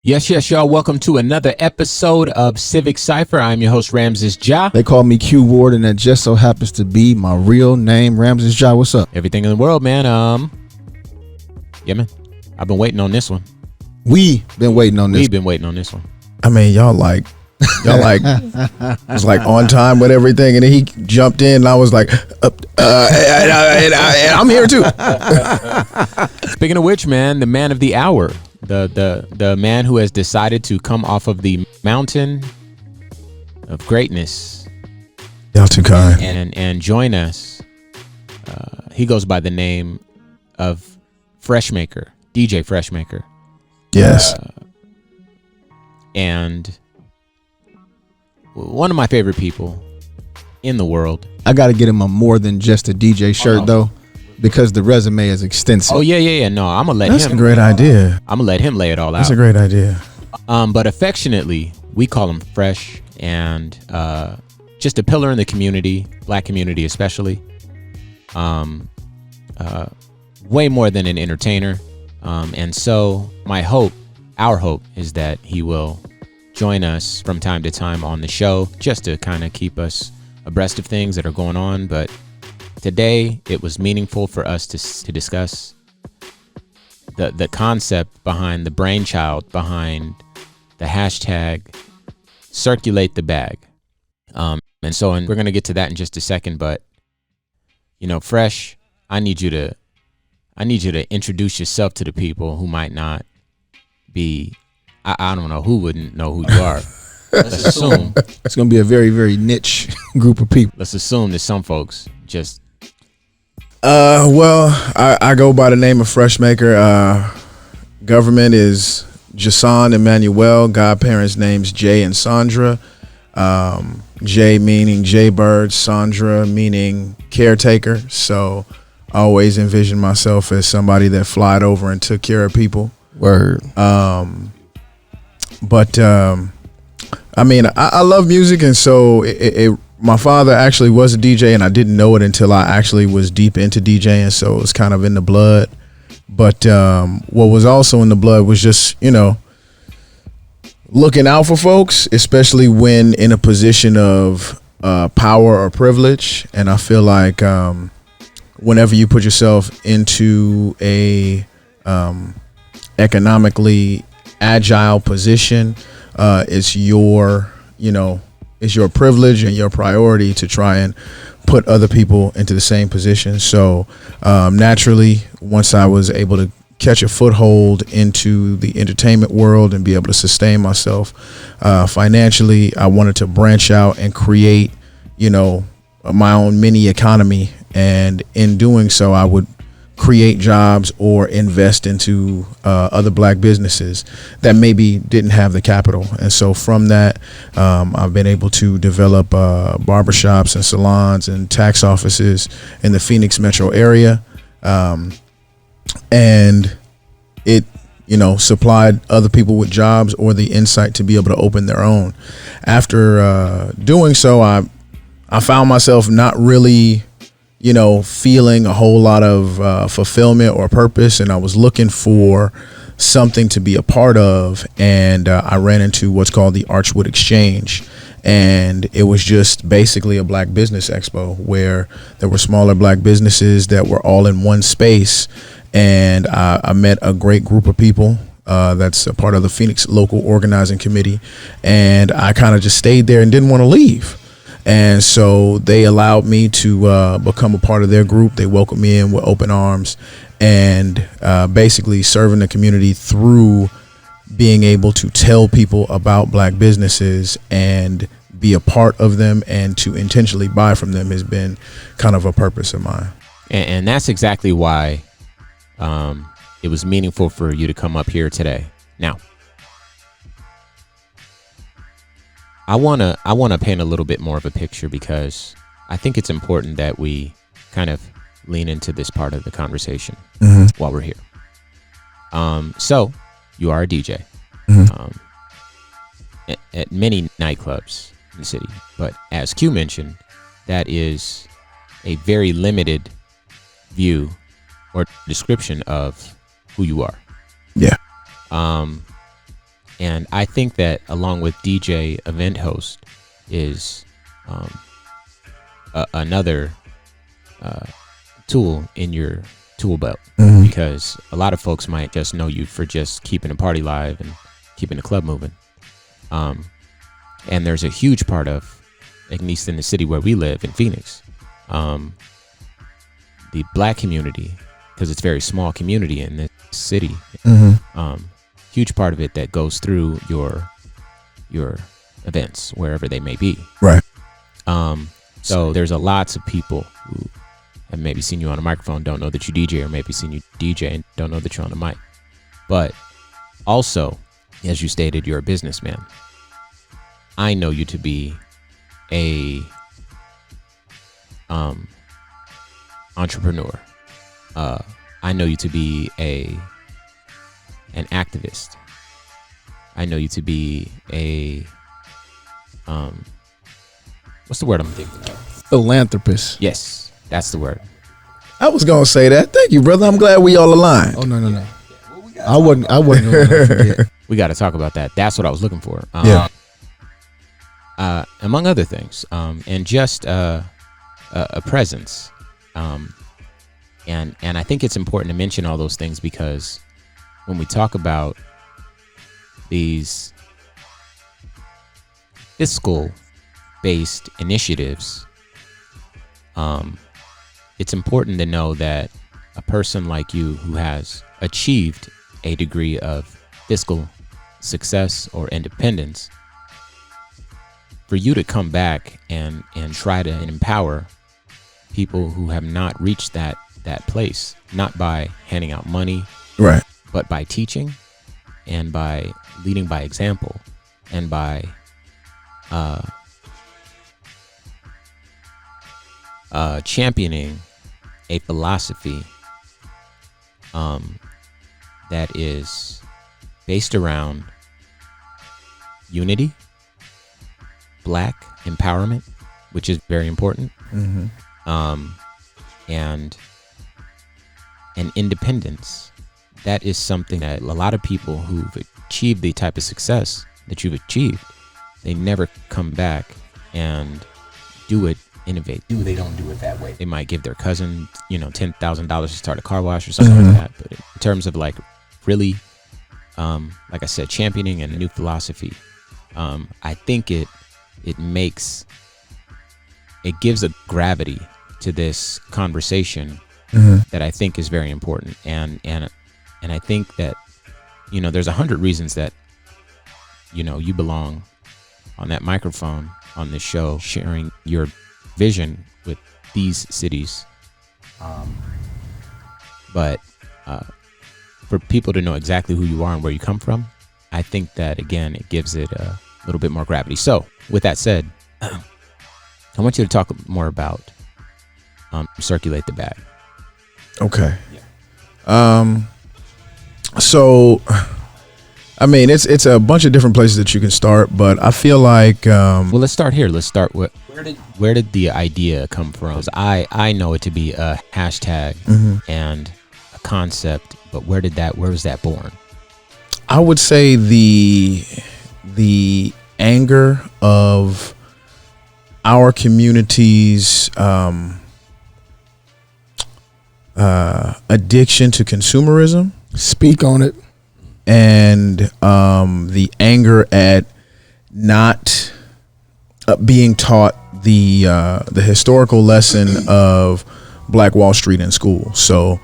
Yes, y'all. Welcome to another episode of Civic Cipher. I'm your host, Ramses Ja. They call me Q Ward, and that just so happens to be my real name, Ramses Ja. What's up? Everything in the world, man. Yeah, man. I've been waiting on this one. We've been waiting on this. We've been waiting on this one. I mean, y'all was like on time with everything, and then he jumped in, and I was like, I'm here too. Speaking of which, man, the man of the hour, the man who has decided to come off of the mountain of greatness, Y'all too kind. and join us. He goes by the name of Freshmaker, DJ Freshmaker. Yes. And one of my favorite people in the world. I got to get him a more than just a DJ shirt, though, because the resume is extensive. Oh, yeah. No, I'm going to let That's him. a great idea. I'm going to let him lay it all out. That's a great idea. But affectionately, we call him Fresh, and just a pillar in the community, black community especially. Way more than an entertainer. And so our hope is that he will join us from time to time on the show just to kind of keep us abreast of things that are going on. But today it was meaningful for us to discuss the concept behind the brainchild behind the hashtag Circulate the Bag. And we're going to get to that in just a second. But, Fresh, I need you to introduce yourself to the people who might not be, I don't know, who wouldn't know who you are. Let's assume It's going to be a very, very niche group of people. Let's assume that some folks just. Well, I go by the name of Freshmaker. Government is Jason Emmanuel. Godparents' names Jay and Sandra. Jay meaning Jaybird, Sandra meaning caretaker. So I always envision myself as somebody that flied over and took care of people. Word. But I mean, I love music, and so my father actually was a DJ, and I didn't know it until I actually was deep into DJing, so it was kind of in the blood. But what was also in the blood was just, looking out for folks, especially when in a position of power or privilege. And I feel like whenever you put yourself into a economically agile position, it's your privilege and your priority to try and put other people into the same position. So naturally, once I was able to catch a foothold into the entertainment world and be able to sustain myself financially, I wanted to branch out and create, my own mini economy. And in doing so, I would create jobs or invest into other black businesses that maybe didn't have the capital. And so from that, I've been able to develop barbershops and salons and tax offices in the Phoenix metro area. And it, supplied other people with jobs or the insight to be able to open their own. After doing so, I found myself not really feeling a whole lot of fulfillment or purpose, and I was looking for something to be a part of, and I ran into what's called the Archwood Exchange, and it was just basically a black business expo where there were smaller black businesses that were all in one space, and I met a great group of people that's a part of the Phoenix local organizing committee, and I kind of just stayed there and didn't want to leave. And so they allowed me to become a part of their group. They welcomed me in with open arms, and basically serving the community through being able to tell people about black businesses and be a part of them and to intentionally buy from them has been kind of a purpose of mine. And that's exactly why it was meaningful for you to come up here today. Now, I wanna paint a little bit more of a picture, because I think it's important that we kind of lean into this part of the conversation while we're here. So you are a DJ at many nightclubs in the city, but as Q mentioned, that is a very limited view or description of who you are. Yeah. And I think that along with DJ event host is another tool in your tool belt, because a lot of folks might just know you for just keeping a party live and keeping the club moving. And there's a huge part of, at least in the city where we live in Phoenix, the black community, because it's a very small community in this city, huge part of it that goes through your events wherever they may be. Right. So there's lots of people who have maybe seen you on a microphone, don't know that you DJ, or maybe seen you DJ and don't know that you're on a mic. But also, as you stated, you're a businessman. I know you to be a entrepreneur. I know you to be an activist. I know you to be a what's the word I'm thinking of? Philanthropist. Yes, that's the word. I was gonna say that. Thank you, brother. I'm glad we all aligned. Oh no. I wasn't gonna forget. We got to talk about that. That's what I was looking for. Among other things, and just a presence. And I think it's important to mention all those things, because when we talk about these fiscal-based initiatives, it's important to know that a person like you who has achieved a degree of fiscal success or independence, for you to come back and try to empower people who have not reached that place, not by handing out money, Right. but by teaching and by leading by example and by championing a philosophy that is based around unity, black empowerment, which is very important, and independence. That is something that a lot of people who've achieved the type of success that you've achieved, they never come back and do it, innovate. They don't do it that way. They might give their cousin, $10,000 to start a car wash or something like that. But in terms of like really, like I said, championing a new philosophy, I think it gives a gravity to this conversation that I think is very important. And I think that, there's 100 reasons that, you belong on that microphone on this show, sharing your vision with these cities. But for people to know exactly who you are and where you come from, I think that, again, it gives it a little bit more gravity. So with that said, I want you to talk more about Circulate the Bag. Okay. Yeah. So, I mean, it's a bunch of different places that you can start, but I feel like well, let's start here. Let's start with where did the idea come from? 'Cause I know it to be a hashtag and a concept, but where was that born? I would say the anger of our community's addiction to consumerism. Speak on it. And the anger at not being taught the historical lesson of Black Wall Street in school. So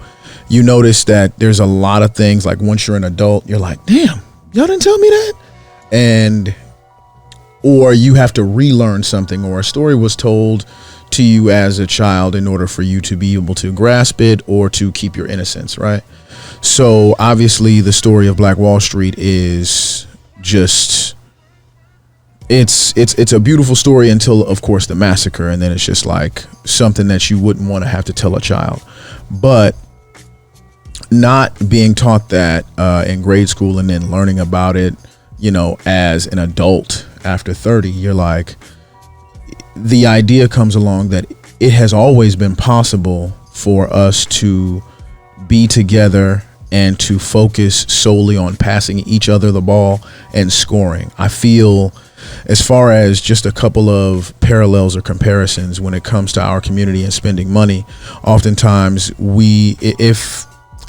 you notice that there's a lot of things, like once you're an adult, you're like, damn, y'all didn't tell me that. Or you have to relearn something, or a story was told to you as a child in order for you to be able to grasp it or to keep your innocence, right? So obviously the story of Black Wall Street is just, it's a beautiful story until, of course, the massacre, and then it's just like something that you wouldn't want to have to tell a child. But not being taught that in grade school and then learning about it, as an adult after 30, you're like, the idea comes along that it has always been possible for us to be together and to focus solely on passing each other the ball and scoring. I feel, as far as just a couple of parallels or comparisons when it comes to our community and spending money, oftentimes if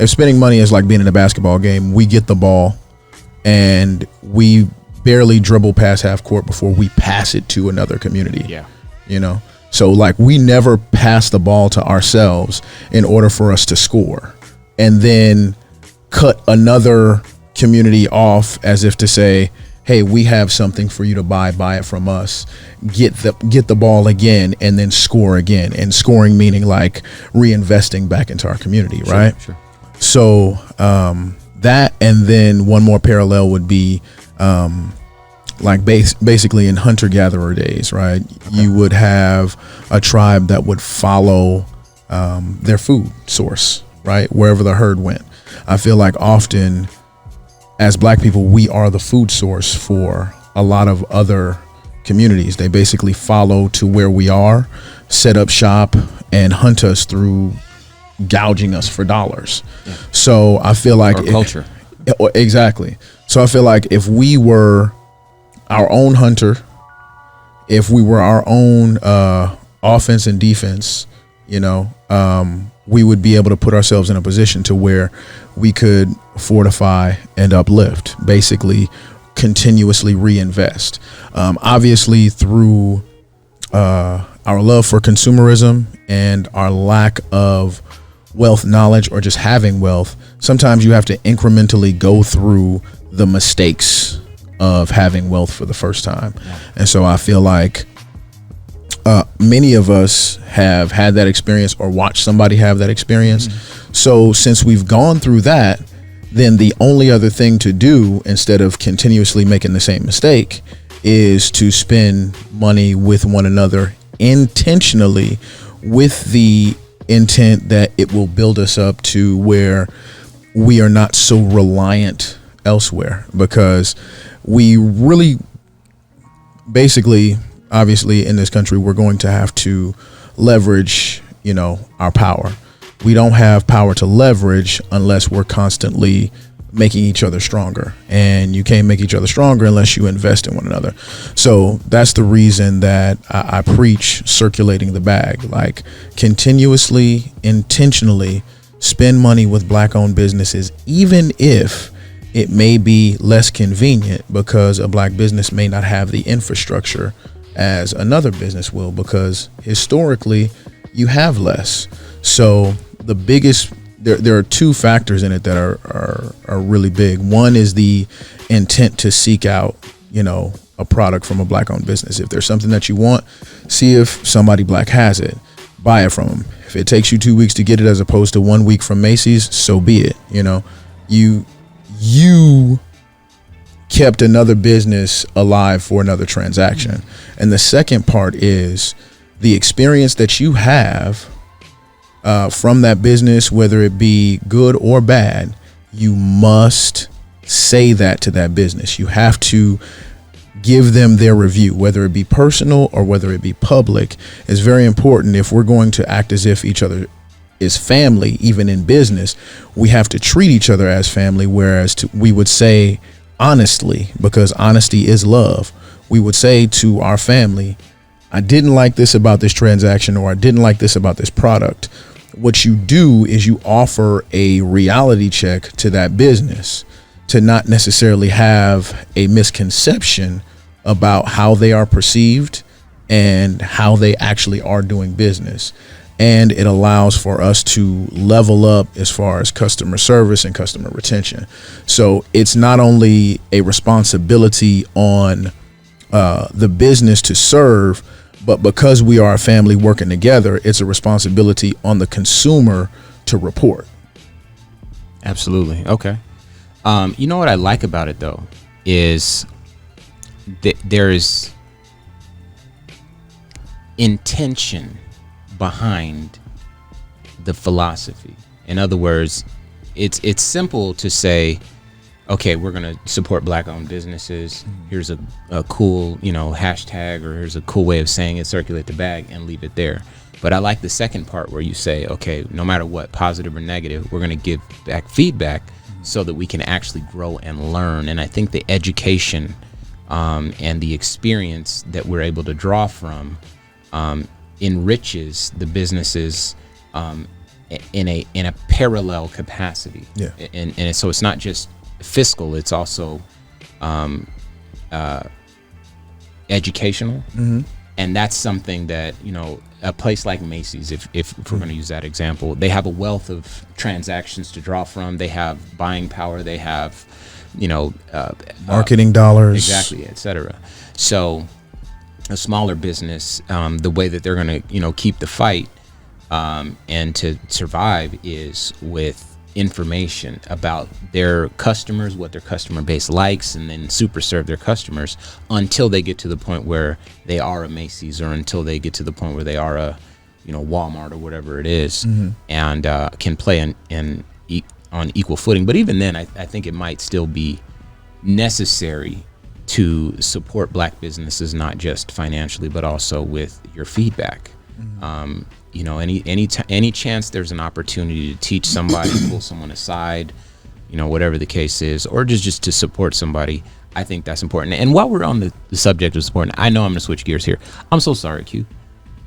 spending money is like being in a basketball game, we get the ball and we barely dribble past half court before we pass it to another community. Yeah. You know, so like we never pass the ball to ourselves in order for us to score and then cut another community off as if to say, hey, we have something for you to buy it from us, get the ball again and then score again. And scoring meaning like reinvesting back into our community, right? Sure. So that, and then one more parallel would be like basically in hunter-gatherer days, right? Okay. You would have a tribe that would follow their food source, right? Wherever the herd went. I feel like often as Black people, we are the food source for a lot of other communities. They basically follow to where we are, set up shop, and hunt us through gouging us for dollars. Yeah. So I feel like culture. Exactly. So I feel like if we were our own hunter, if we were our own offense and defense, you know, we would be able to put ourselves in a position to where we could fortify and uplift, basically continuously reinvest. Obviously through our love for consumerism and our lack of wealth knowledge or just having wealth, sometimes you have to incrementally go through the mistakes of having wealth for the first time. Yeah. And so I feel like many of us have had that experience or watched somebody have that experience. Mm-hmm. So since we've gone through that, then the only other thing to do instead of continuously making the same mistake is to spend money with one another intentionally, with the intent that it will build us up to where we are not so reliant elsewhere, because we really basically, obviously in this country, we're going to have to leverage, you know, our power. We don't have power to leverage unless we're constantly making each other stronger, and you can't make each other stronger unless you invest in one another. So that's the reason that I preach circulating the bag, like continuously, intentionally spend money with Black-owned businesses, even if it may be less convenient, because a Black business may not have the infrastructure as another business will, because historically you have less. So the biggest, there are two factors in it that are really big. One is the intent to seek out, you know, a product from a Black-owned business. If there's something that you want, see if somebody Black has it, buy it from them. If it takes you 2 weeks to get it as opposed to 1 week from Macy's, so be it. You know, you kept another business alive for another transaction. Mm-hmm. And the second part is the experience that you have from that business, whether it be good or bad. You must say that to that business. You have to give them their review, whether it be personal or whether it be public. It's very important. If we're going to act as if each other is family, even in business, we have to treat each other as family, whereas we would say honestly, because honesty is love, we would say to our family, I didn't like this about this transaction, or I didn't like this about this product. What you do is you offer a reality check to that business to not necessarily have a misconception about how they are perceived and how they actually are doing business. And it allows for us to level up as far as customer service and customer retention. So it's not only a responsibility on the business to serve, but because we are a family working together, it's a responsibility on the consumer to report. Absolutely. Okay. You know what I like about it though is there is intention behind the philosophy. In other words, it's simple to say, okay, we're going to support Black-owned businesses. Here's a cool, hashtag, or here's a cool way of saying it, circulate the bag, and leave it there. But I like the second part where you say, okay, no matter what, positive or negative, we're going to give back feedback so that we can actually grow and learn. And I think the education and the experience that we're able to draw from enriches the businesses in a parallel capacity. Yeah. And so it's not just fiscal, it's also educational. And that's something that, a place like Macy's, if we're going to use that example, they have a wealth of transactions to draw from. They have buying power. They have, marketing dollars. Exactly, et cetera. So a smaller business, the way that they're going to, keep the fight and to survive is with information about their customers, what their customer base likes, and then super serve their customers until they get to the point where they are a Macy's, or until they get to the point where they are a Walmart or whatever it is, and can play on equal footing. But even then, I think it might still be necessary to support Black businesses, not just financially but also with your feedback. Any chance there's an opportunity to teach somebody, pull someone aside, whatever the case is, or just to support somebody, I think that's important. And while we're on the subject of support, I know I'm gonna switch gears here. I'm so sorry, Q.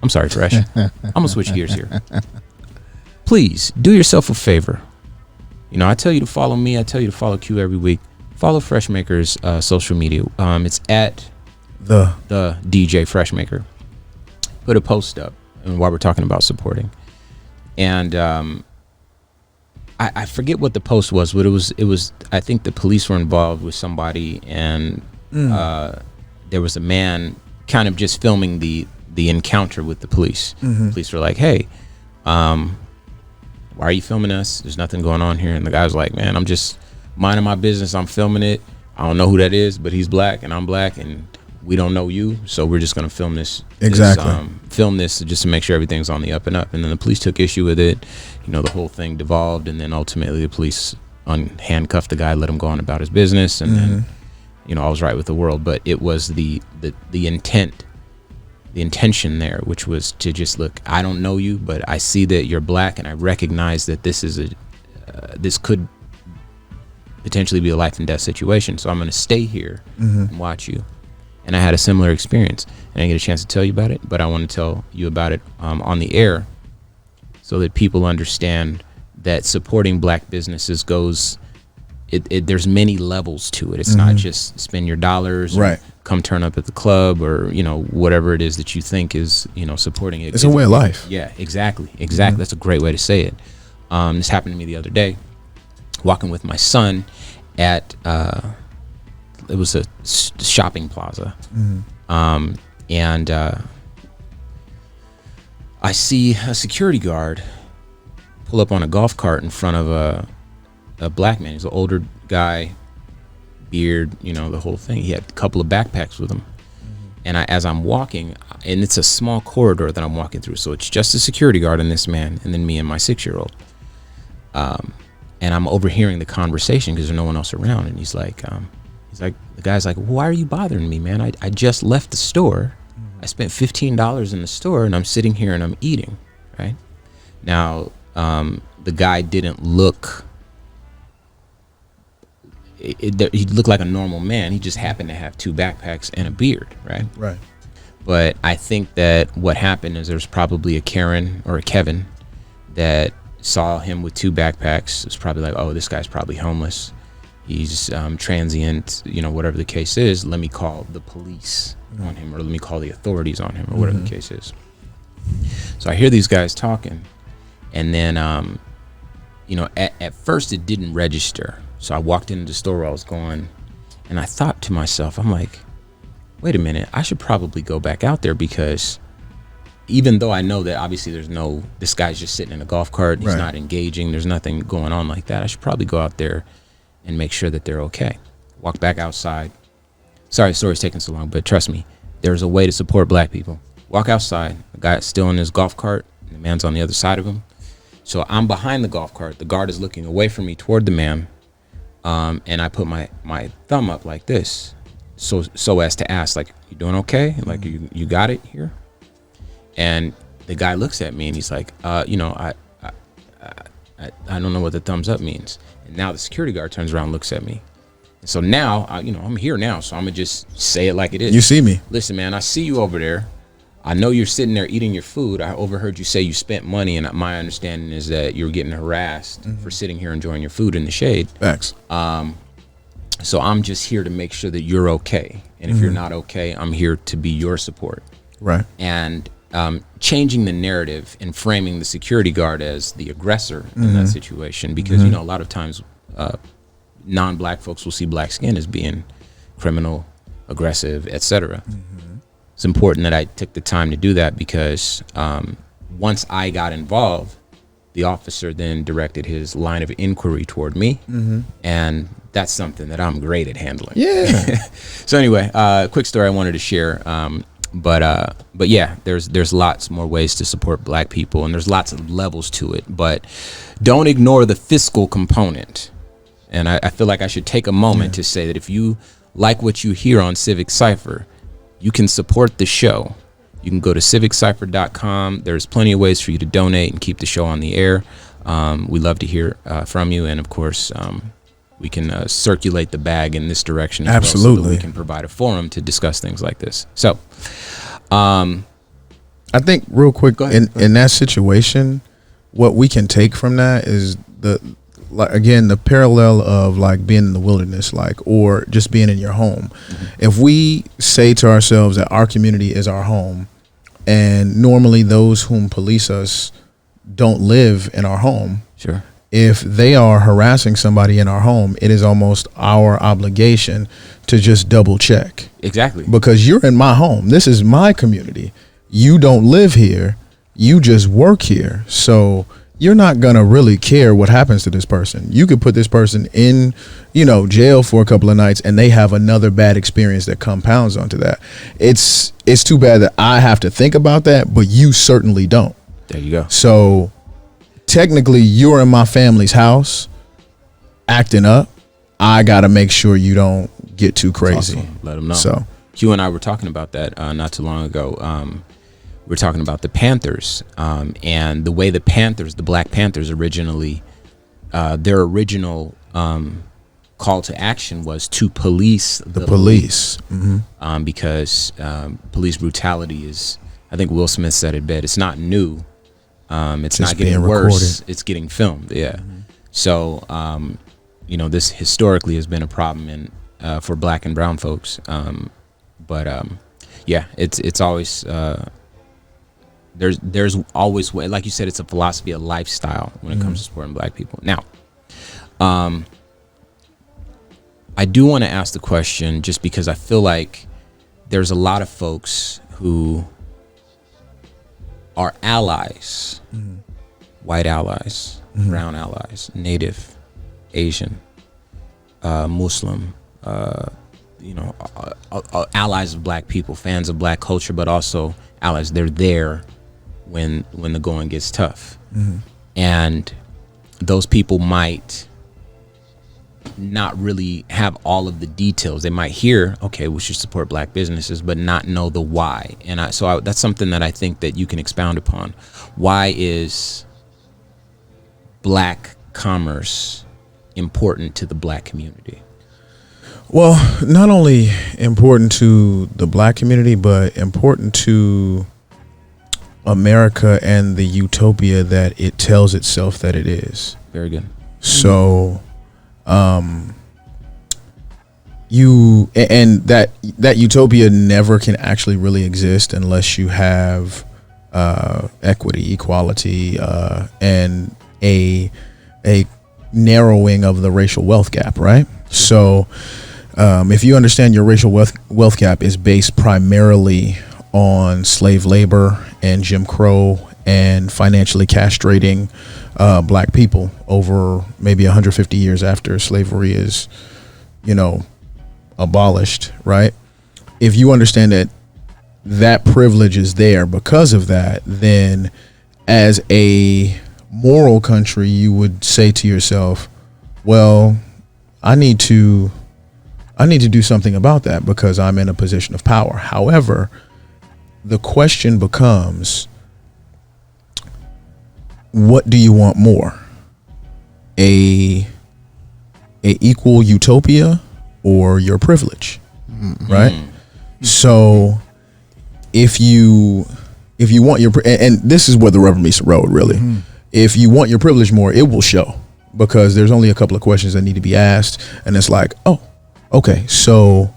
I'm sorry, Fresh. I'm gonna switch gears here. Please do yourself a favor. I tell you to follow me. I tell you to follow Q every week. Follow Freshmaker's social media. It's at the DJ Freshmaker. Put a post up. And while we're talking about supporting, and I forget what the post was, but it was I think the police were involved with somebody, and there was a man kind of just filming the encounter with the police. Police were like, hey, why are you filming us? There's nothing going on here. And the guy was like, man, I'm just minding my business. I'm filming it. I don't know who that is, but he's Black and I'm Black, and we don't know you, so we're just going to film this. Film this just to make sure everything's on the up and up. And then the police took issue with it. The whole thing devolved, and then ultimately the police handcuffed the guy, let him go on about his business, and then I was right with the world. But it was the intention there, which was to just look, I don't know you, but I see that you're Black, and I recognize that this could potentially be a life and death situation. So I'm going to stay here and watch you. And I had a similar experience, and I didn't get a chance to tell you about it, but I want to tell you about it on the air, so that people understand that supporting Black businesses there's many levels to it. It's not just spend your dollars, right, or come turn up at the club, or whatever it is that you think is supporting it. It's a way of life. Yeah, exactly. That's a great way to say it. This happened to me the other day, walking with my son at it was a shopping plaza, and I see a security guard pull up on a golf cart in front of a Black man. He's an older guy, beard, the whole thing. He had a couple of backpacks with him, and as I'm walking, and it's a small corridor that I'm walking through, so it's just a security guard and this man, and then me and my 6-year-old. And I'm overhearing the conversation because there's no one else around, and he's like, the guy's like, why are you bothering me, man? I just left the store. I spent $15 in the store, and I'm sitting here and I'm eating, right? Now, the guy didn't look, he looked like a normal man. He just happened to have 2 backpacks and a beard, right? Right. But I think that what happened is there's probably a Karen or a Kevin that saw him with 2 backpacks. It's probably like, oh, this guy's probably homeless. He's transient, whatever the case is. Let me call the police on him, or let me call the authorities on him, or whatever the case is. So I hear these guys talking, and then, at first it didn't register. So I walked into the store where I was going, and I thought to myself, I'm like, wait a minute, I should probably go back out there, because even though I know that obviously this guy's just sitting in a golf cart, he's not engaging, there's nothing going on like that, I should probably go out there and make sure that they're okay. Walk back outside. Sorry the story's taking so long, but trust me, there's a way to support Black people. Walk outside, the guy's still in his golf cart, and the man's on the other side of him. So I'm behind the golf cart. The guard is looking away from me toward the man. And I put my thumb up like this, so as to ask, like, you doing okay? Like, you got it here? And the guy looks at me and he's like, I don't know what the thumbs up means. And now the security guard turns around and looks at me. And so now, I'm here now, so I'm gonna just say it like it is. You see me. Listen, man, I see you over there. I know you're sitting there eating your food. I overheard you say you spent money, and my understanding is that you're getting harassed for sitting here enjoying your food in the shade. Facts. So I'm just here to make sure that you're okay. And if you're not okay, I'm here to be your support. Right. And changing the narrative and framing the security guard as the aggressor in that situation, because, a lot of times non-black folks will see black skin as being criminal, aggressive, etc. It's important that I took the time to do that, because once I got involved, the officer then directed his line of inquiry toward me, and that's something that I'm great at handling. Yeah. So anyway, quick story I wanted to share. But yeah, there's lots more ways to support black people, and there's lots of levels to it. But don't ignore the fiscal component. And I feel like I should take a moment to say that if you like what you hear on Civic Cipher, you can support the show. You can go to civiccipher.com. There's plenty of ways for you to donate and keep the show on the air. We love to hear from you. And of course, we can circulate the bag in this direction as Absolutely. well, so that we can provide a forum to discuss things like this. So, I think real quick, in that situation, what we can take from that is the parallel of like being in the wilderness, like, or just being in your home. If we say to ourselves that our community is our home, and normally those whom police us don't live in our home. Sure. If they are harassing somebody in our home, it is almost our obligation to just double check. Exactly. Because you're in my home. This is my community. You don't live here. You just work here. So you're not going to really care what happens to this person. You could put this person in, jail for a couple of nights, and they have another bad experience that compounds onto that. It's too bad that I have to think about that, but you certainly don't. There you go. So technically, you're in my family's house acting up. I got to make sure you don't get too crazy. Awesome. Let them know. So Q and I were talking about that not too long ago. We were talking about the Panthers and the way the Black Panthers originally, their original call to action was to police the police. Because police brutality is, I think Will Smith said it best, it's not new. It's just not getting worse. It's getting filmed. Yeah. So, this historically has been a problem for black and brown folks. It's always, there's always way, like you said, it's a philosophy, a lifestyle when it comes to supporting black people. Now, I do want to ask the question, just because I feel like there's a lot of folks who are allies, white allies, brown allies, Native, Asian, Muslim, allies of black people, fans of black culture, but also allies. They're there when the going gets tough. And those people might not really have all of the details. They might hear, okay, we should support black businesses, but not know the why. And that's something that I think that you can expound upon. Why is black commerce important to the black community? Well, not only important to the black community, but important to America and the utopia that it tells itself that it is. Very good. So, that utopia never can actually really exist unless you have equity, equality, and a narrowing of the racial wealth gap, right? So, if you understand your racial wealth gap is based primarily on slave labor and Jim Crow and financially castrating black people over maybe 150 years after slavery is, abolished, right? If you understand that privilege is there because of that, then as a moral country, you would say to yourself, well, I need to do something about that because I'm in a position of power. However, the question becomes, what do you want more? A equal utopia or your privilege? Right? So if you want your, and this is where the rubber meets the road, really. If you want your privilege more, it will show, because there's only a couple of questions that need to be asked, and it's like, oh, okay, so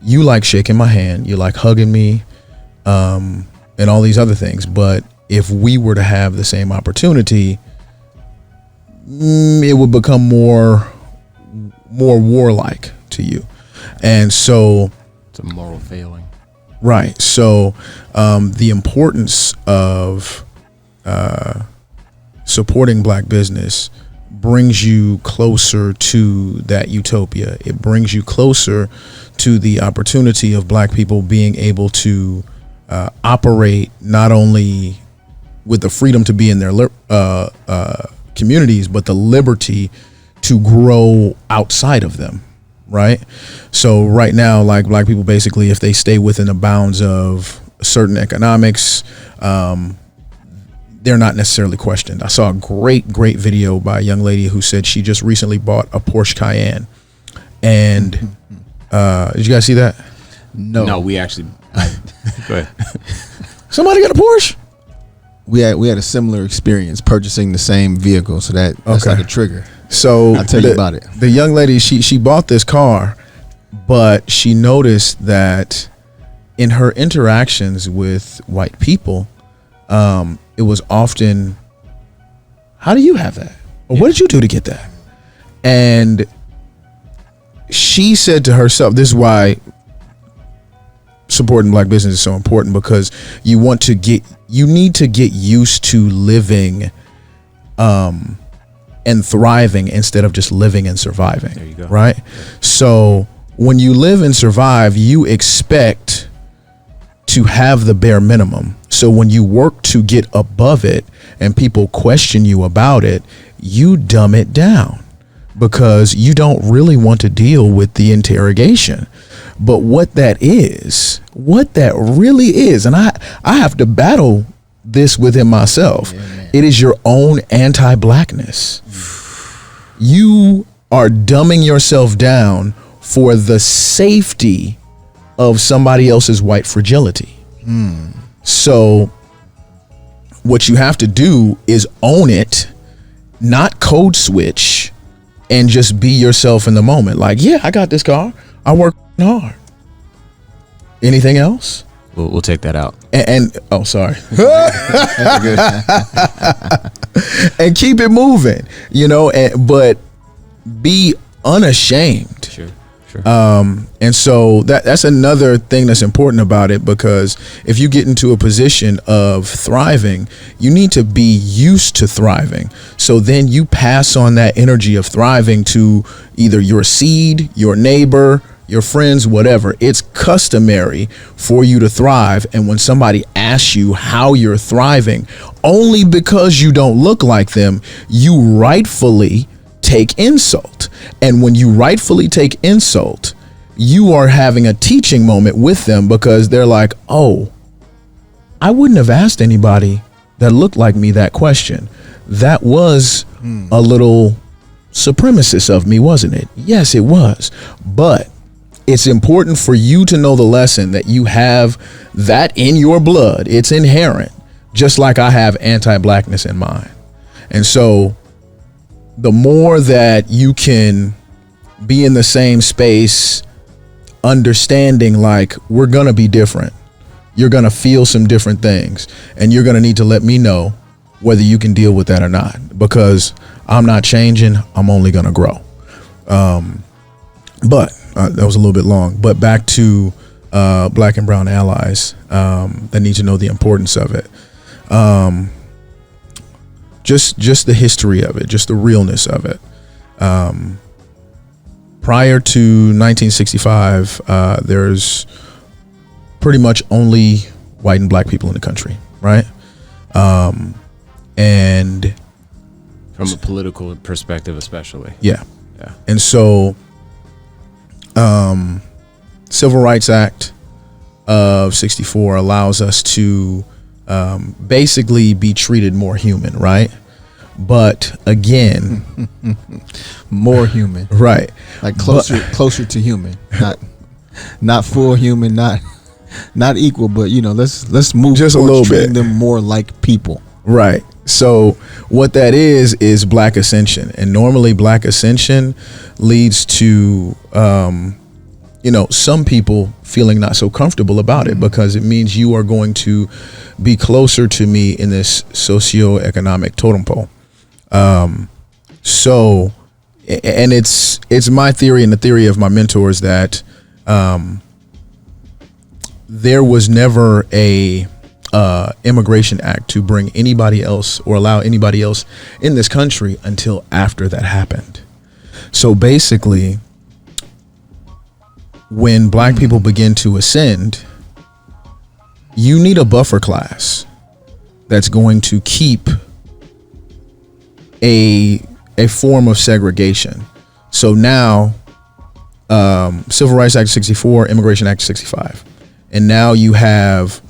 you like shaking my hand, you like hugging me, and all these other things, but if we were to have the same opportunity, it would become more warlike to you. And so it's a moral failing. Right. So the importance of supporting Black business brings you closer to that utopia. It brings you closer to the opportunity of Black people being able to operate not only with the freedom to be in their communities, but the liberty to grow outside of them. Right. So right now, like, Black people, basically, if they stay within the bounds of certain economics, they're not necessarily questioned. I saw a great video by a young lady who said she just recently bought a Porsche Cayenne. And did you guys see that? No, we actually go ahead. Somebody got a Porsche? We had a similar experience purchasing the same vehicle, so that's like a trigger. So I'll tell you about it. The young lady, she bought this car, but she noticed that in her interactions with white people, it was often, how do you have that? Or what did you do to get that? And she said to herself, this is why supporting Black business is so important, because you need to get used to living and thriving instead of just living and surviving. There you go. Right? So when you live and survive, you expect to have the bare minimum. So when you work to get above it and people question you about it, you dumb it down because you don't really want to deal with the interrogation. But what that really is, and I have to battle this within myself. Yeah, it is your own anti-Blackness. You are dumbing yourself down for the safety of somebody else's white fragility. So what you have to do is own it, not code switch, and just be yourself in the moment. Like, yeah, I got this car. I work hard. Anything else? We'll take that out. And oh, sorry. And keep it moving, but be unashamed. Sure. And so that's another thing that's important about it, because if you get into a position of thriving, you need to be used to thriving. So then you pass on that energy of thriving to either your seed, your neighbor, your friends, whatever. It's customary for you to thrive. And when somebody asks you how you're thriving, only because you don't look like them, you rightfully take insult. And when you rightfully take insult, you are having a teaching moment with them, because they're like, oh, I wouldn't have asked anybody that looked like me that question. That was a little supremacist of me, wasn't it? Yes, it was. But it's important for you to know the lesson that you have that in your blood. It's inherent, just like I have anti-Blackness in mine. And so the more that you can be in the same space, understanding like we're going to be different, you're going to feel some different things, and you're going to need to let me know whether you can deal with that or not, because I'm not changing. I'm only going to grow. But that was a little bit long, but back to Black and brown allies that need to know the importance of it. Just the history of it, just the realness of it. Prior to 1965, there's pretty much only white and Black people in the country, right? And from a political perspective, especially. Yeah. Yeah. And so, Civil Rights Act of 64 allows us to basically be treated more human, right? But again, more human, right? Like closer to human, not full human, not equal, but let's move just a little treating bit them more like people, right? So what that is Black ascension, and normally Black ascension leads to some people feeling not so comfortable about it, because it means you are going to be closer to me in this socioeconomic totem pole. So, and it's my theory and the theory of my mentors that there was never a immigration act to bring anybody else or allow anybody else in this country until after that happened. So basically, when Black people begin to ascend, you need a buffer class that's going to keep a form of segregation. So now, Civil Rights Act 64, Immigration Act 65, and now you have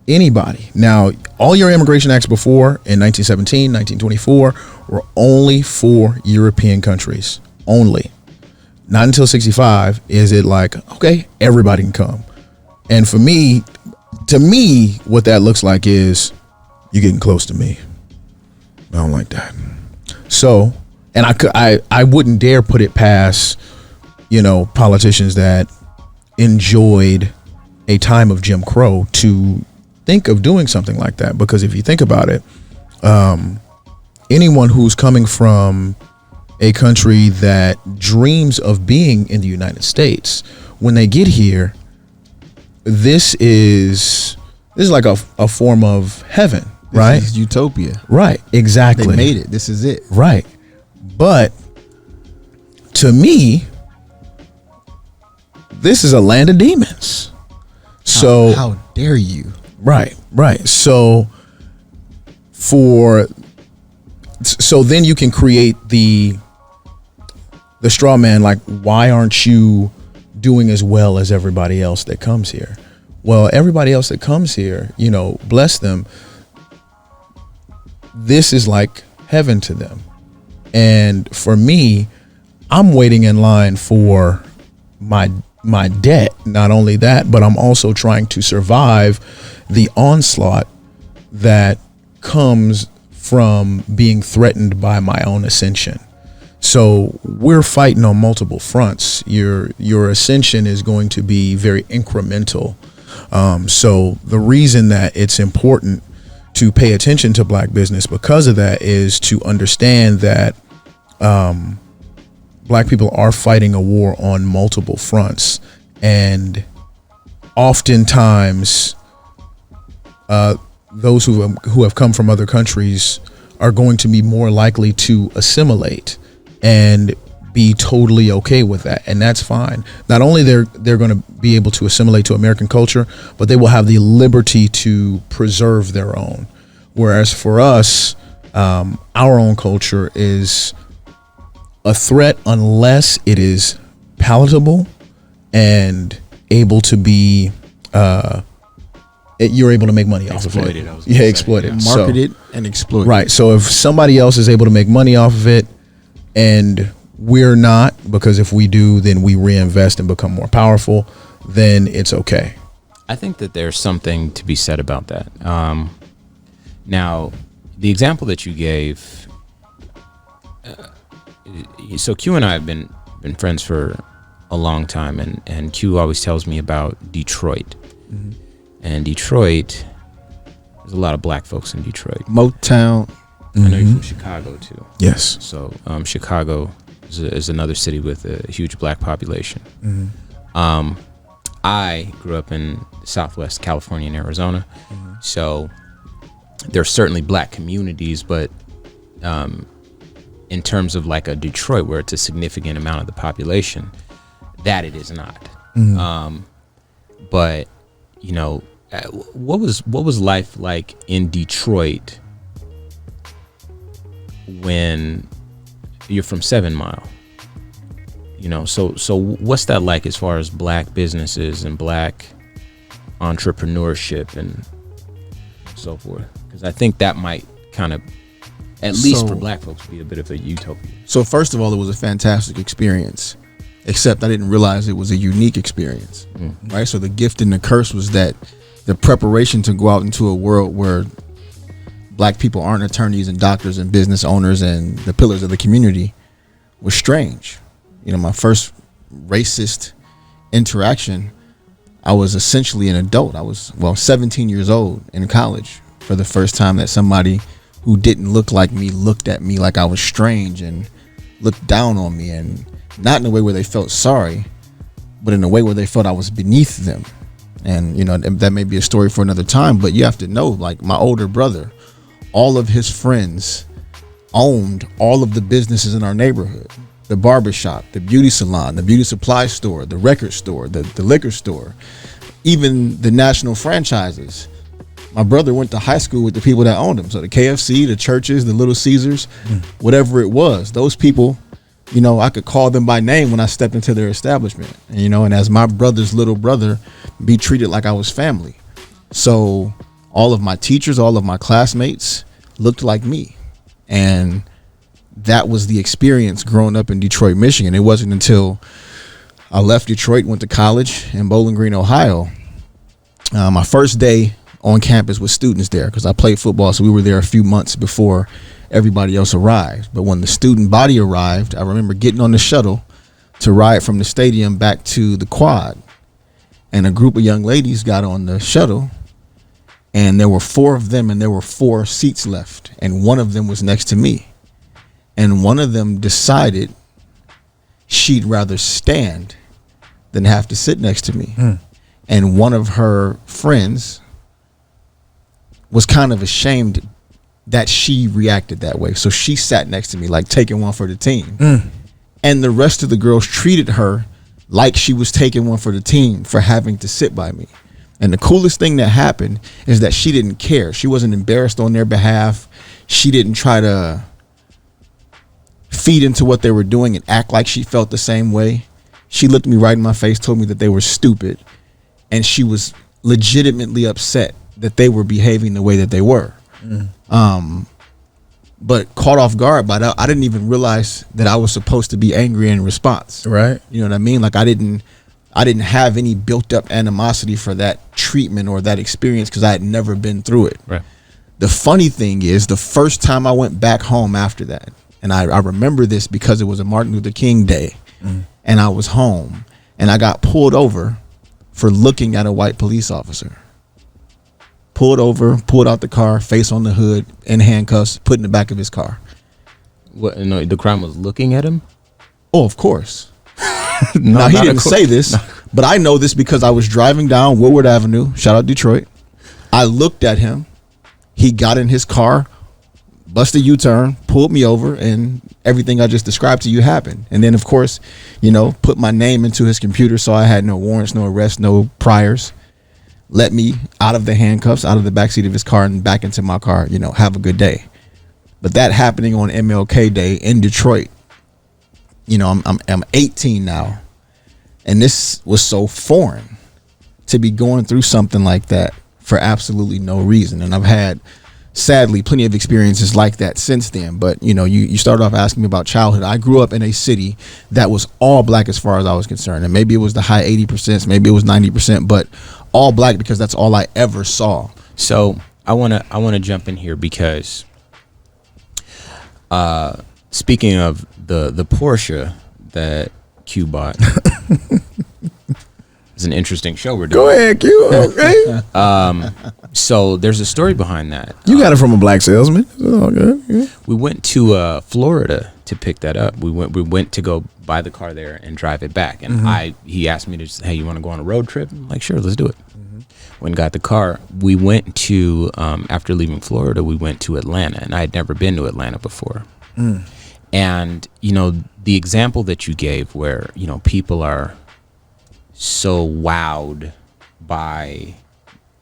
anybody. Now, all your immigration acts before in 1917, 1924 were only for European countries, only. Not until 65 is it like, okay, everybody can come. And to me, what that looks like is you're getting close to me. I don't like that. So, and I wouldn't dare put it past, politicians that enjoyed a time of Jim Crow to think of doing something like that. Because if you think about it, anyone who's coming from a country that dreams of being in the United States, when they get here, this is like a form of heaven, right? This is utopia. Right, exactly. They made it. This is it. Right. But to me, this is a land of demons. So how dare you? Right. So then you can create the straw man, like, why aren't you doing as well as everybody else that comes here? Well, everybody else that comes here, bless them, this is like heaven to them. And for me, I'm waiting in line for my debt. Not only that, but I'm also trying to survive the onslaught that comes from being threatened by my own ascension. So we're fighting on multiple fronts. Your ascension is going to be very incremental. So the reason that it's important to pay attention to Black business because of that is to understand that Black people are fighting a war on multiple fronts, and oftentimes those who have come from other countries are going to be more likely to assimilate and be totally okay with that, and that's fine. Not only they're going to be able to assimilate to American culture, but they will have the liberty to preserve their own. Whereas for us, our own culture is a threat unless it is palatable and able to be you're able to make money off of it. Exploited. Marketed and exploited. Right. So if somebody else is able to make money off of it and we're not, because if we do, then we reinvest and become more powerful, then it's okay. I think that there's something to be said about that. Now, the example that you gave, so Q and I have been friends for a long time, and Q always tells me about Detroit. Mm-hmm. And Detroit, there's a lot of Black folks in Detroit. Motown. I know you're from Chicago too. Yes. So Chicago is another city with a huge Black population. Mm-hmm. I grew up in Southwest California and Arizona. Mm-hmm. So there's certainly Black communities, but in terms of like a Detroit where it's a significant amount of the population, that it is not. Mm-hmm. But what was life like in Detroit when you're from 7 Mile So what's that like as far as black businesses and black entrepreneurship and so forth? Because I think that might kind of, at least for black folks, be a bit of a utopia. So first of all, it was a fantastic experience, except I didn't realize it was a unique experience, right? So the gift and the curse was that the preparation to go out into a world where black people aren't attorneys and doctors and business owners and the pillars of the community was strange. My first racist interaction, I was essentially an adult. I was 17 years old in college for the first time that somebody who didn't look like me looked at me like I was strange and looked down on me, and not in a way where they felt sorry, but in a way where they felt I was beneath them. And that may be a story for another time, but you have to know, like, my older brother, all of his friends owned all of the businesses in our neighborhood: the barbershop, the beauty salon, the beauty supply store, the record store, the liquor store, even the national franchises. My brother went to high school with the people that owned them. So the KFC, the churches, the Little Caesars, whatever it was, those people, I could call them by name when I stepped into their establishment, and as my brother's little brother, be treated like I was family. So all of my teachers, all of my classmates looked like me. And that was the experience growing up in Detroit, Michigan. It wasn't until I left Detroit, went to college in Bowling Green, Ohio. My first day on campus with students there, because I played football, so we were there a few months before everybody else arrived. But when the student body arrived, I remember getting on the shuttle to ride from the stadium back to the quad, and a group of young ladies got on the shuttle, and there were 4 of them, and there were 4 seats left, and one of them was next to me, and one of them decided she'd rather stand than have to sit next to me. And one of her friends was kind of ashamed that she reacted that way. So she sat next to me, like taking one for the team. And the rest of the girls treated her like she was taking one for the team for having to sit by me. And the coolest thing that happened is that she didn't care. She wasn't embarrassed on their behalf. She didn't try to feed into what they were doing and act like she felt the same way. She looked me right in my face, told me that they were stupid, and she was legitimately upset that they were behaving the way that they were. But caught off guard by that, I didn't even realize that I was supposed to be angry in response. Right. You know what I mean? Like I didn't have any built up animosity for that treatment or that experience because I had never been through it. Right. The funny thing is, the first time I went back home after that, and I remember this because it was a Martin Luther King Day, and I was home, and I got pulled over for looking at a white police officer. Pulled over, pulled out the car, face on the hood, in handcuffs, put in the back of his car. What? No, the crime was looking at him? Oh, of course. No, now, he not didn't say this, No. but I know this because I was driving down Woodward Avenue, shout out Detroit. I looked at him. He got in his car, busted a U-turn, pulled me over, and everything I just described to you happened. And then, of course, put my name into his computer so I had no warrants, no arrests, no priors. Let me out of the handcuffs, out of the backseat of his car, and back into my car, have a good day. But that happening on MLK Day in Detroit, I'm 18 now, and this was so foreign to be going through something like that for absolutely no reason. And I've had, sadly, plenty of experiences like that since then. But you started off asking me about childhood. I grew up in a city that was all black as far as I was concerned, and maybe it was the high 80%, maybe it was 90%, but all black because that's all I ever saw. So I wanna jump in here because speaking of the Porsche that Q bought. It's an interesting show we're doing. Go ahead, Q. Okay. So there's a story behind that. You got it from a black salesman. It's all good. Yeah. We went to Florida to pick that up. We went to go buy the car there and drive it back. And he asked me to just, hey, you want to go on a road trip? I'm like, sure, let's do it. When got the car, we went to after leaving Florida, we went to Atlanta, and I had never been to Atlanta before. And the example that you gave, where people are so wowed by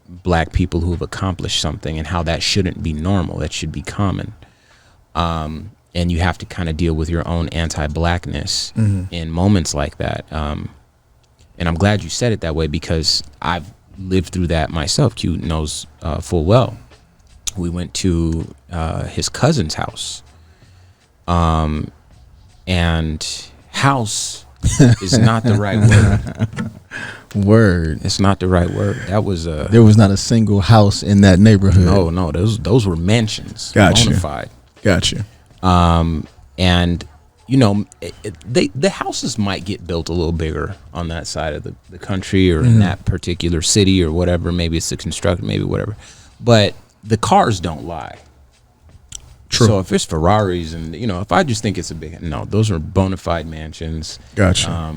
black people who have accomplished something and how that shouldn't be normal, that should be common. and you have to kind of deal with your own anti-blackness in moments like that. And I'm glad you said it that way, because I've lived through that myself. Q knows full well. We went to his cousin's house, and house is not the right word. It's not the right word. That was there was not a single house in that neighborhood. No, those were mansions. Gotcha. Bonafide. Gotcha. And you know, the houses might get built a little bigger on that side of the country, or in that particular city, or whatever. Maybe it's the construction, maybe whatever. But the cars don't lie. True. So if it's Ferraris, and you know, if I just think it's a big, no, those are bona fide mansions. Gotcha.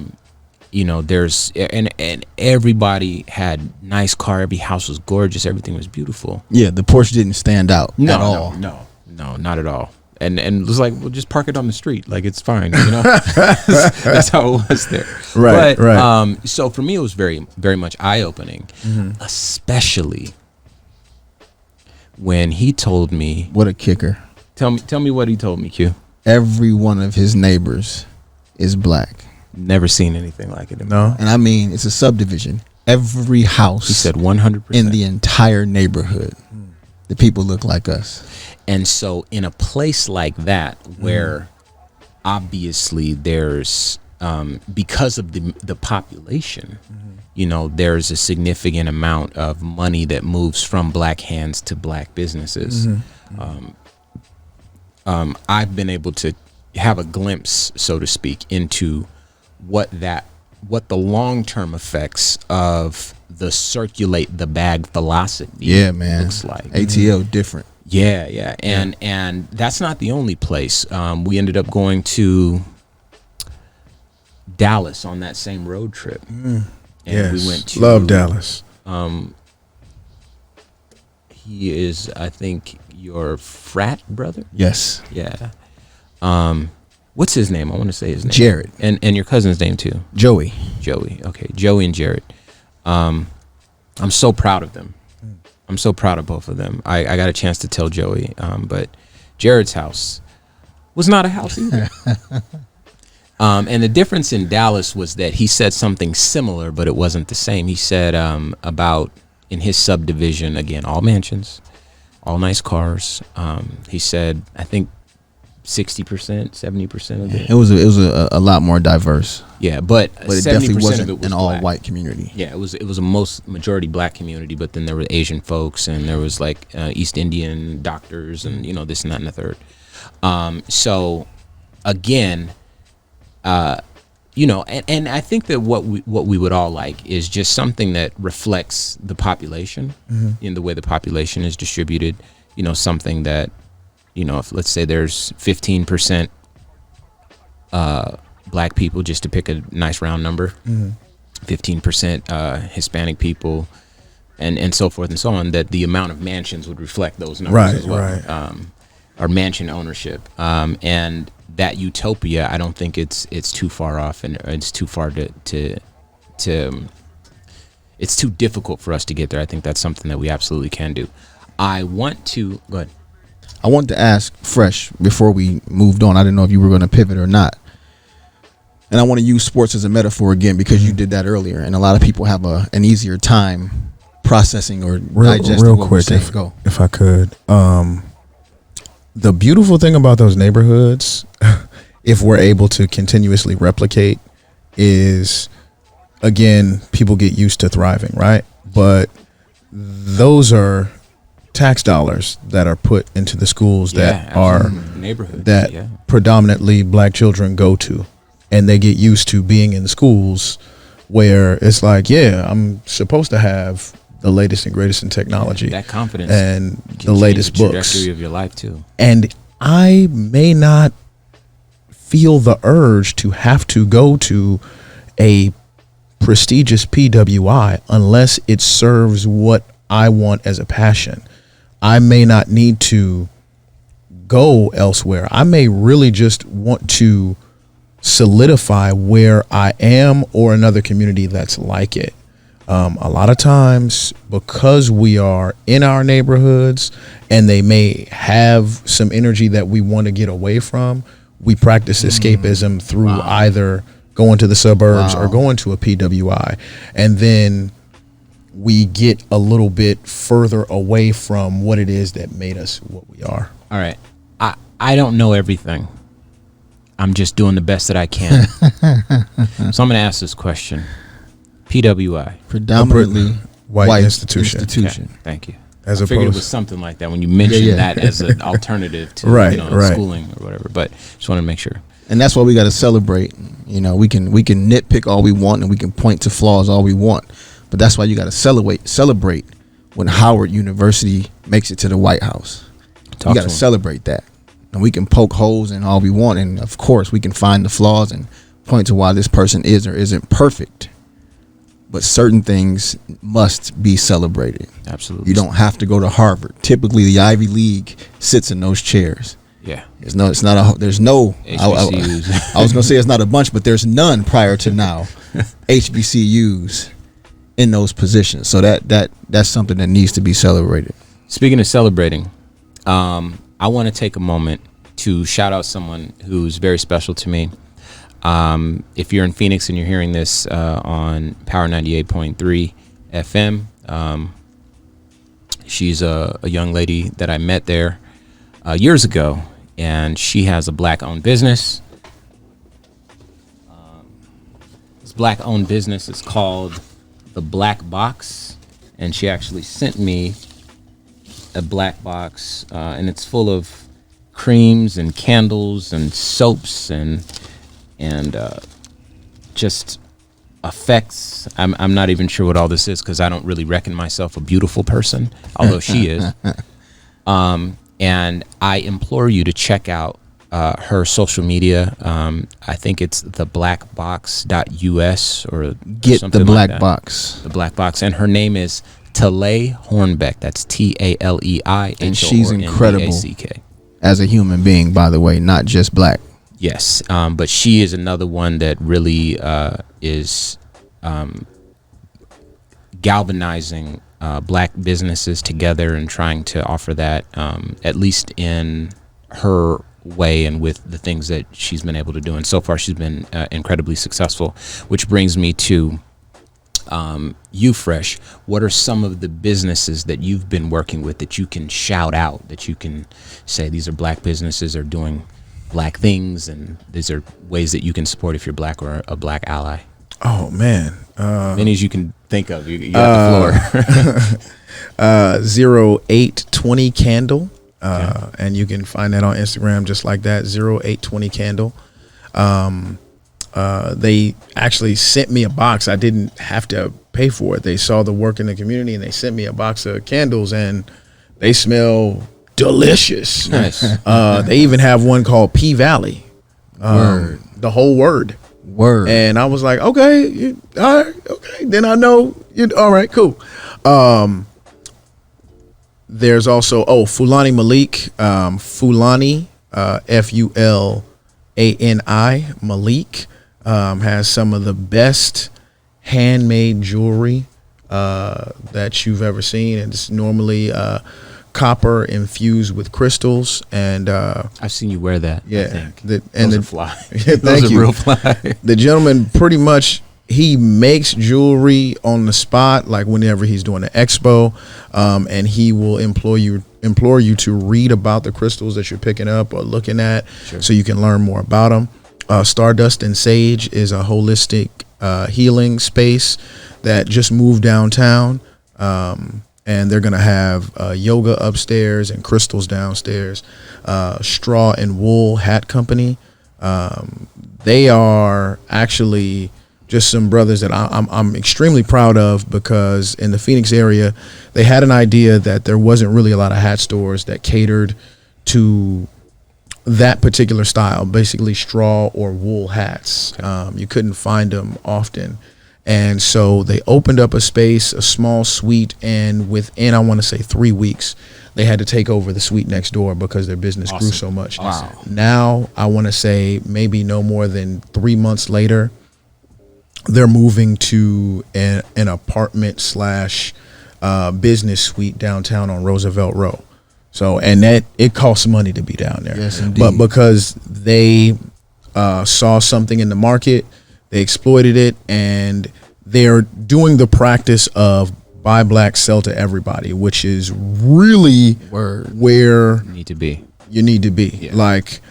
You know, there's and everybody had nice car. Every house was gorgeous. Everything was beautiful. Yeah, the Porsche didn't stand out at all. No, not at all. And it was like, well, just park it on the street, like it's fine, you know. That's how it was there. Right, but, right. So for me, it was very, very much eye opening, especially when he told me. What a kicker! Tell me what he told me, Q. Every one of his neighbors is black. Never seen anything like it. No. And I mean, it's a subdivision. Every house, He said 100%. in the entire neighborhood, the people look like us. And so in a place like that, where obviously there's because of the population, you know, there's a significant amount of money that moves from black hands to black businesses. I've been able to have a glimpse, so to speak, into what the long-term effects of the circulate the bag philosophy looks like. ATL different. Yeah. And that's not the only place. We ended up going to Dallas on that same road trip. And Yes. we went to Love Dallas. He is, I think, your frat brother. Yes. Yeah. What's his name? I want to say his name. Jared. And your cousin's name too. Joey. Okay, Joey and Jared. I'm so proud of them. I'm so proud of both of them. I got a chance to tell Joey, but Jared's house was not a house either. And the difference in Dallas was that he said something similar, but it wasn't the same. He said about in his subdivision, again, all mansions, all nice cars. He said, I think 60%, 70% of it. It was a lot more diverse. Yeah, but it 70% definitely wasn't of it was an black. all-white community. Yeah, it was a majority black community, but then there were Asian folks, and there was like East Indian doctors, and you know, this and that and the third. So again, you know, and I think that what we would all like is just something that reflects the population in the way the population is distributed. You know, something that, you know, if let's say there's 15% black people, just to pick a nice round number, 15% Hispanic people, and so forth and so on, that the amount of mansions would reflect those numbers as well. Right. Or mansion ownership. And that utopia, I don't think it's too far off, and it's too far to it's too difficult for us to get there. I think that's something that we absolutely can do. I want to go ahead. I wanted to ask Fresh before we moved on. I didn't know if you were going to pivot or not. And I want to use sports as a metaphor again, because you did that earlier, and a lot of people have an easier time processing or digesting real what we're quick, saying. if I could. The beautiful thing about those neighborhoods, if we're able to continuously replicate, is, again, people get used to thriving, right? But those are tax dollars that are put into the schools that are neighborhoods that predominantly black children go to, and they get used to being in schools where it's like, yeah, I'm supposed to have the latest and greatest in technology, that confidence, and the latest the books, trajectory of your life too. and I may not feel the urge to have to go to a prestigious PWI unless it serves what I want as a passion. I may not need to go elsewhere. I may really just want to solidify where I am or another community that's like it. A lot of times, because we are in our neighborhoods and they may have some energy that we want to get away from, we practice escapism through either going to the suburbs or going to a PWI. And then we get a little bit further away from what it is that made us what we are. All right. I don't know everything. I'm just doing the best that I can. So I'm going to ask this question. PWI. Predominantly white institution. Okay, thank you. As I figured it opposed- was something like that when you mentioned that as an alternative to Right. schooling or whatever. But just want to make sure. And that's why we got to celebrate. You know, we can nitpick all we want and we can point to flaws all we want. But that's why you got to celebrate when Howard University makes it to the White House. You got to celebrate that. And we can poke holes in all we want. And, of course, we can find the flaws and point to why this person is or isn't perfect. But certain things must be celebrated. Absolutely. You don't have to go to Harvard. Typically, the Ivy League sits in those chairs. Yeah. There's no HBCUs. I was going to say it's not a bunch, but there's none prior to now. HBCUs in those positions. So that's something that needs to be celebrated. Speaking of celebrating, I want to take a moment to shout out someone who's very special to me. If you're in Phoenix and you're hearing this on Power 98.3 FM, she's a young lady that I met there years ago, and she has a black-owned business. This black-owned business is called The Black Box, and she actually sent me a black box, and it's full of creams and candles and soaps and just effects. I'm not even sure what all this is because I don't really reckon myself a beautiful person, although she is. And I implore you to check out her social media. I think it's theblackbox.us or Get something the Black like that. Box. The Black Box, and her name is Talei Hornbeck. That's TALEI. And she's incredible as a human being, by the way, not just black. Yes, but she is another one that really is galvanizing black businesses together and trying to offer that, at least in her way and with the things that she's been able to do. And so far, she's been incredibly successful, which brings me to you, Fresh. What are some of the businesses that you've been working with that you can shout out, that you can say these are black businesses, are doing black things, and these are ways that you can support if you're black or a black ally? Oh, man. Many as you can think of. You got the floor. 0820 Candle. And you can find that on Instagram just like that, 0820 Candle. They actually sent me a box. I didn't have to pay for it. They saw the work in the community and they sent me a box of candles, and they smell delicious. Nice. They even have one called P Valley. Word. The whole word. And I was like, okay, all right, okay. Then I know all right, cool. There's also Fulani Malik, Fulani, Fulani Malik, has some of the best handmade jewelry that you've ever seen. And it's normally copper infused with crystals. And I've seen you wear that. yeah, I think. those are fly. Thank Those you. are real fly. The gentleman pretty much, he makes jewelry on the spot, like whenever he's doing an expo, and he will implore you to read about the crystals that you're picking up or looking at, so you can learn more about them. Stardust and Sage is a holistic healing space that just moved downtown, and they're gonna have yoga upstairs and crystals downstairs. Straw and Wool Hat Company, they are actually just some brothers that I'm extremely proud of, because in the Phoenix area, they had an idea that there wasn't really a lot of hat stores that catered to that particular style, basically straw or wool hats. You couldn't find them often. And so they opened up a space, a small suite, and within, I want to say 3 weeks, they had to take over the suite next door because their business grew so much. Awesome. Now, I want to say maybe no more than 3 months later, they're moving to an apartment slash business suite downtown on Roosevelt Row. So, and that it costs money to be down there. Yes, indeed. But because they saw something in the market, they exploited it, and they're doing the practice of buy black, sell to everybody, which is really where You need to be. you need to be. Yeah. Like,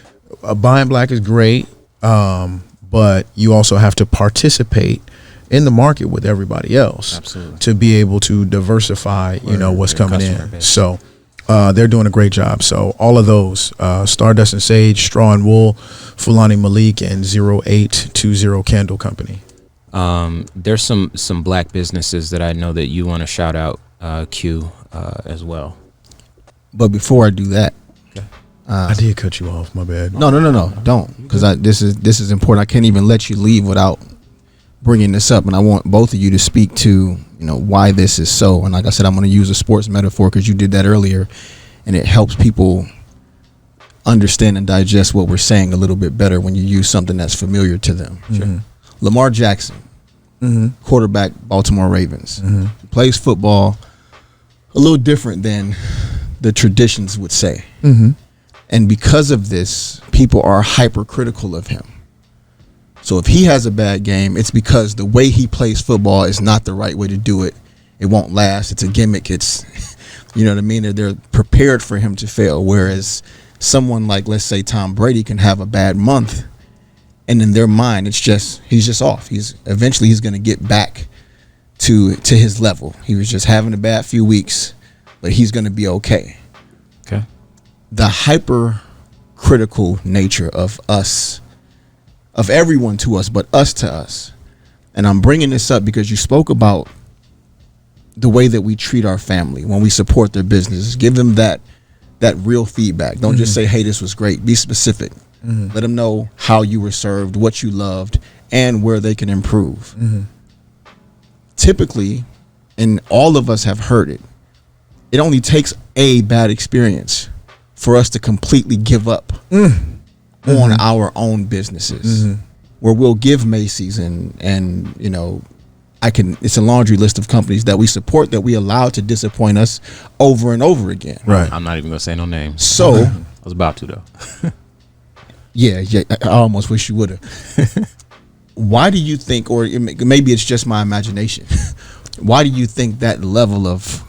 buying black is great, but you also have to participate in the market with everybody else. Absolutely. To be able to diversify, what's Their coming customer in. base. So they're doing a great job. So all of those, Stardust and Sage, Straw and Wool, Fulani Malik, and 0820 Candle Company. There's some black businesses that I know that you want to shout out, Q, as well. But before I do that, I did cut you off. My bad. no, don't, because this is important. I can't even let you leave without bringing this up, and I want both of you to speak to why this is so. And like I said, I'm going to use a sports metaphor because you did that earlier, and it helps people understand and digest what we're saying a little bit better when you use something that's familiar to them. Mm-hmm. Lamar Jackson, quarterback, Baltimore Ravens, plays football a little different than the traditions would say. And because of this, people are hypercritical of him. So if he has a bad game, it's because the way he plays football is not the right way to do it. It won't last. It's a gimmick. It's, you know what I mean? They're prepared for him to fail. Whereas someone like, let's say, Tom Brady can have a bad month, and in their mind, he's just off. Eventually he's going to get back to his level. He was just having a bad few weeks, but he's going to be okay. Okay. The hypercritical nature of us, of everyone to us, but us to us. And I'm bringing this up because you spoke about the way that we treat our family when we support their businesses. Give them that real feedback. Don't just say, hey, this was great. Be specific. Let them know how you were served, what you loved, and where they can improve. Typically, and all of us have heard it, it only takes a bad experience for us to completely give up on our own businesses, where we'll give Macy's and it's a laundry list of companies that we support that we allow to disappoint us over and over again. Right. I'm not even gonna say no names. So I was about to though. yeah, I almost wish you would have. Why do you think, or maybe it's just my imagination, why do you think that level of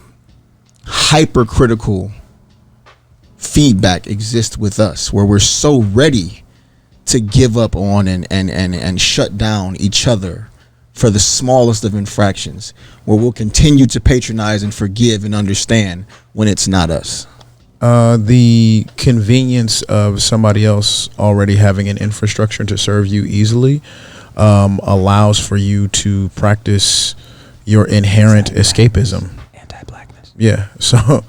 hypercritical feedback exists with us, where we're so ready to give up on and shut down each other for the smallest of infractions, where we'll continue to patronize and forgive and understand when it's not us? The convenience of somebody else already having an infrastructure to serve you easily allows for you to practice your inherent escapism. Anti-blackness. Yeah. So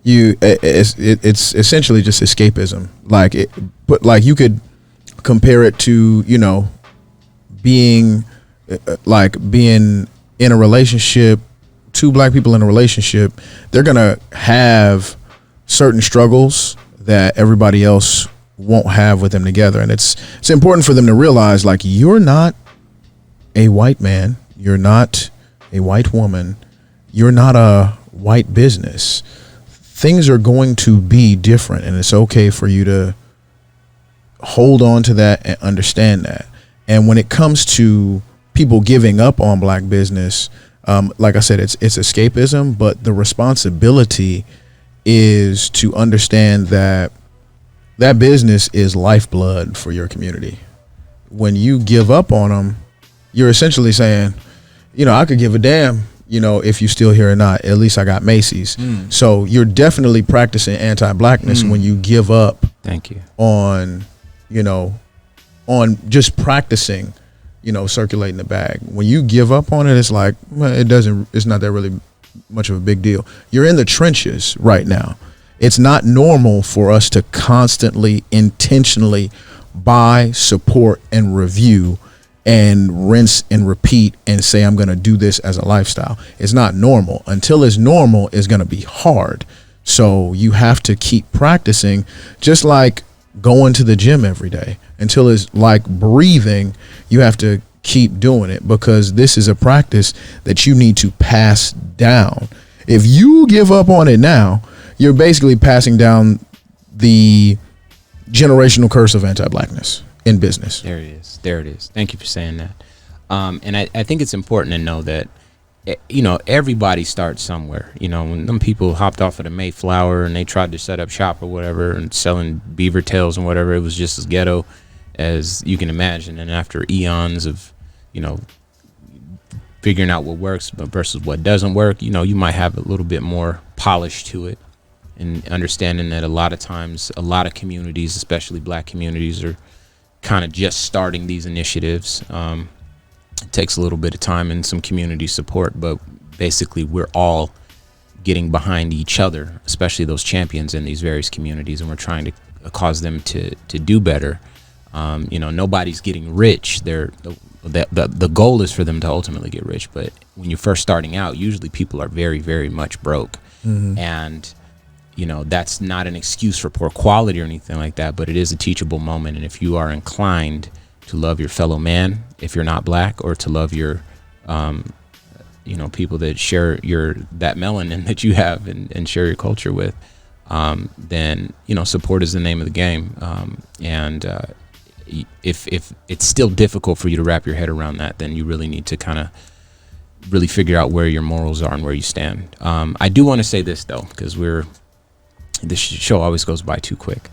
it's essentially just escapism. But you could compare it to, being in a relationship. Two black people in a relationship, they're gonna have certain struggles that everybody else won't have with them together, and it's important for them to realize, you're not a white man, you're not a white woman, you're not a white business. Things are going to be different, and it's okay for you to hold on to that and understand that. And when it comes to people giving up on black business, like I said, it's escapism, but the responsibility is to understand that business is lifeblood for your community. When you give up on them, you're essentially saying, I could give a damn, if you still here or not. At least I got Macy's. So you're definitely practicing anti-blackness when you give up. Thank you. On just practicing, circulating the bag. When you give up on it, it's it's not that really much of a big deal. You're in the trenches right now. It's not normal for us to constantly, intentionally buy, support, and review and rinse and repeat and say, I'm going to do this as a lifestyle. It's not normal. Until it's normal, it's going to be hard. So you have to keep practicing, just like going to the gym every day. Until it's like breathing, you have to keep doing it, because this is a practice that you need to pass down. If you give up on it now, you're basically passing down the generational curse of anti-blackness in business. There it is. Thank you for saying that. And I think it's important to know that, you know, everybody starts somewhere. You know, when them people hopped off of the Mayflower and they tried to set up shop or whatever and selling beaver tails and whatever, it was just as ghetto as you can imagine. And after eons of, you know, figuring out what works versus what doesn't work, you know, you might have a little bit more polish to it, and understanding that a lot of times a lot of communities, especially black communities, are kind of just starting these initiatives. It takes a little bit of time and some community support, but basically we're all getting behind each other, especially those champions in these various communities, and we're trying to cause them to do better. You know, nobody's getting rich. The goal is for them to ultimately get rich, but when you're first starting out, usually people are very, very much broke. And you know, that's not an excuse for poor quality or anything like that, but it is a teachable moment. And if you are inclined to love your fellow man, if you're not black, or to love your you know, people that share that melanin that you have and share your culture with, then, you know, support is the name of the game. And if it's still difficult for you to wrap your head around that, then you really need to kind of really figure out where your morals are and where you stand. I do want to say this though, because this show always goes by too quick.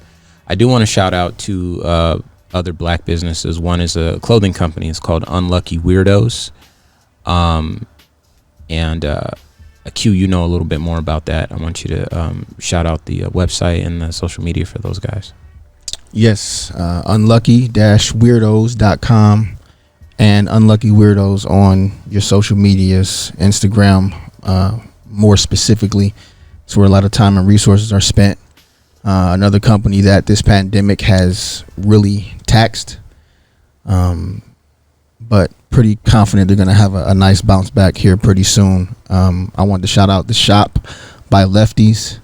I do want to shout out to other black businesses. One is a clothing company. It's called Unlucky Weirdos. And Q, you know a little bit more about that. I want you to shout out the website and the social media for those guys. Yes, unlucky-weirdos.com and Unlucky Weirdos on your social medias, Instagram, more specifically. It's where a lot of time and resources are spent. Another company that this pandemic has really taxed, but pretty confident they're going to have a nice bounce back here pretty soon. I wanted to shout out the shop by Lefties,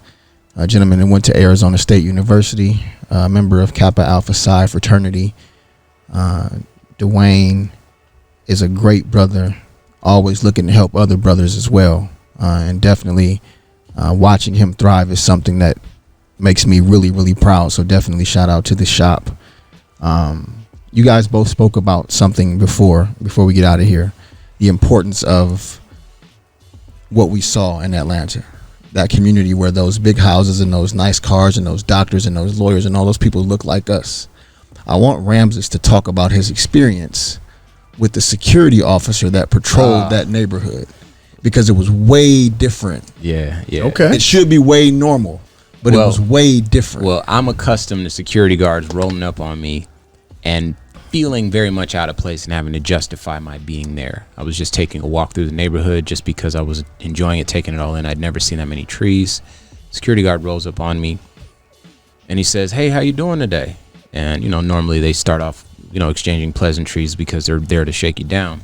a gentleman that went to Arizona State University, a member of Kappa Alpha Psi fraternity. Dwayne is a great brother, always looking to help other brothers as well, and definitely watching him thrive is something that makes me really, really proud. So definitely shout out to the shop. You guys both spoke about something before we get out of here, the importance of what we saw in Atlanta, that community where those big houses and those nice cars and those doctors and those lawyers and all those people look like us. I want Ramses to talk about his experience with the security officer that patrolled that neighborhood, because it was way different. Yeah. Okay. It should be way normal, but it was way different. Well, I'm accustomed to security guards rolling up on me and feeling very much out of place and having to justify my being there. I was just taking a walk through the neighborhood just because I was enjoying it, taking it all in. I'd never seen that many trees. Security guard rolls up on me and he says, "Hey, how you doing today?" And, you know, normally they start off, you know, exchanging pleasantries because they're there to shake you down.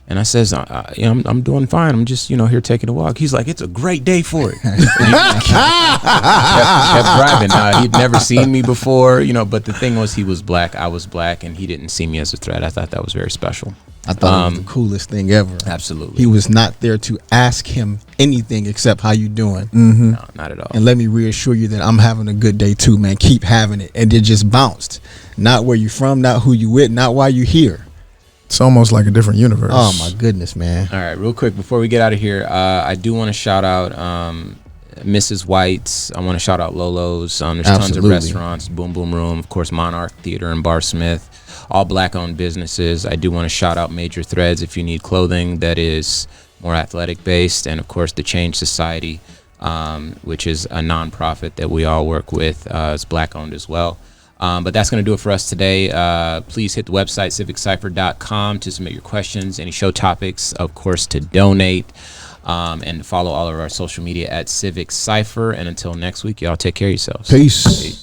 And I says, you know, I'm doing fine. I'm just, you know, here taking a walk. He's like, "It's a great day for it." And he kept driving. He'd never seen me before, you know, but the thing was, he was black, I was black, and he didn't see me as a threat. I thought that was very special. I thought it was the coolest thing ever. Absolutely. He was not there to ask him anything except how you doing. No, not at all. And let me reassure you that I'm having a good day too, man. Keep having it. And it just bounced. Not where you from, not who you with, not why you here. It's almost like a different universe. Oh my goodness, man. All right, real quick before we get out of here, I do want to shout out Mrs. White's. I want to shout out Lolo's. There's tons of restaurants, Boom Boom Room, of course, Monarch Theater and Bar Smith, all black-owned businesses. I do want to shout out Major Threads if you need clothing that is more athletic-based, and of course, the Change Society, which is a nonprofit that we all work with. It's black-owned as well. But that's going to do it for us today. Please hit the website, civiccipher.com, to submit your questions, any show topics, of course, to donate, and follow all of our social media at Civic Cipher. And until next week, y'all take care of yourselves. Peace.